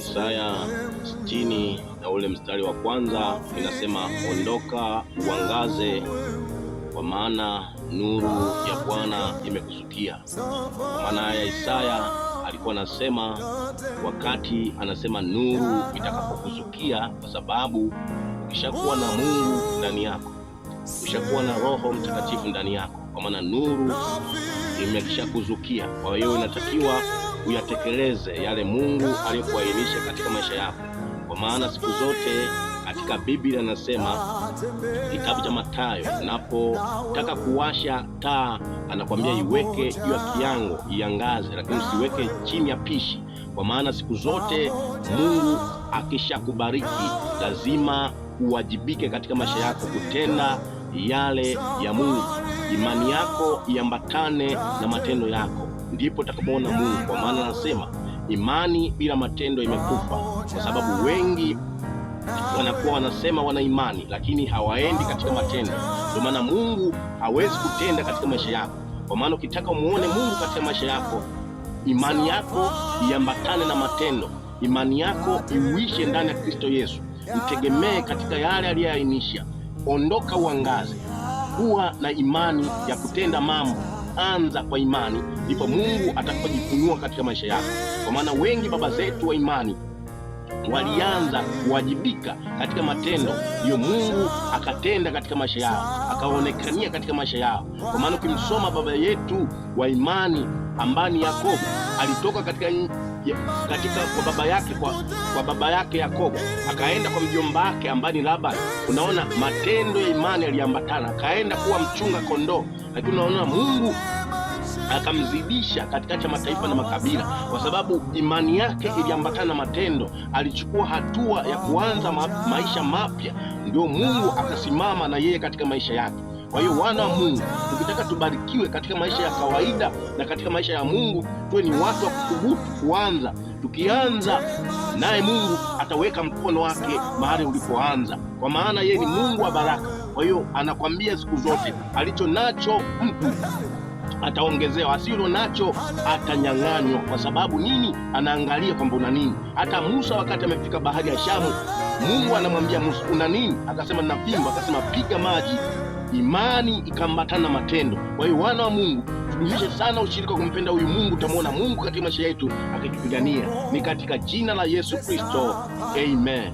Isaya 60 na ule mstari wa kwanza inasema, ondoka uangaze, kwa maana nuru ya Bwana imekuzukia. Kwa maana ya Isaya alikuwa anasema wakati anasema nuru itakapokuzukia, kwa sababu ukishakuwa na Mungu ndani yako, ukishakuwa na Roho Mtakatifu ndani yako, kwa maana nuru imeshakuzukia. Kwa hiyo inatakiwa uyatekeleze yale Mungu aliyokuahirisha katika maisha yako. Kwa maana siku zote katika Biblia anasema, kitabu cha Mathayo, unapotaka kuwasha taa anakuambia iweke juu ya kiango iangaze, lakini usiweke chini ya pishi. Kwa maana siku zote Mungu akishakubariki lazima uwajibike katika maisha yako kutenda yale ya Mungu. Imani yako iambatane na matendo yako, ndipo utakapoona Mungu. Kwa maana anasema imani bila matendo imekufa, kwa sababu wengi wanakuwa wanasema wana imani lakini hawaendi katika matendo. Kwa maana Mungu hawezi kutenda katika maisha yako. Kwa maana ukitaka muone Mungu katika maisha yako, imani yako iambatane na matendo. Imani yako iuishe ndani ya Kristo Yesu. Mtegemee katika yale aliyoainisha. Ondoka uangaze. Kuwa na imani ya kutenda mambo. Anza kwa imani, ndipo Mungu atakapojifunua katika maisha yako. Kwa maana wengi baba zetu wa imani walianza kuwajibika katika matendo, ndiyo Mungu akatenda katika maisha yao, akaonekania katika maisha yao. Kwa maana ukimsoma baba yetu wa imani ambaye ni Yakobo, alitoka katika kwa baba yake Yakobo, akaenda kwa mjomba wake ambaye ni Labani. Unaona matendo ya imani yaliambatana, akaenda kuwa mchunga kondoo, lakini unaona Mungu akamzidisha katikati ya mataifa na makabila, kwa sababu imani yake iliambatana na matendo. Alichukua hatua ya kuanza maisha mapya, ndio Mungu akasimama na yeye katika maisha yake. Kwa hiyo wana wa Mungu, tukitaka tubarikiwe katika maisha ya kawaida na katika maisha ya Mungu, tuwe ni watu wa kuthubutu kuanza. Tukianza naye Mungu ataweka mkono wake mahali ulipoanza, kwa maana yeye ni Mungu wa baraka. Kwa hiyo anakwambia siku zote, alicho nacho mtu ataongezewa, asilo nacho atanyang'anywa. Kwa sababu nini? Anaangalia kwamba una nini. Hata Musa wakati amefika bahari ya Shamu, Mungu anamwambia Musa, una nini? Akasema nina fimbo. Akasema piga maji. Imani ikambatana na matendo. Kwa hiyo wana wa Mungu, tudumishe sana ushirika kumpenda huyu Mungu. Tutamwona Mungu katika maisha yetu akitupigania. Ni katika jina la Yesu Kristo, amen.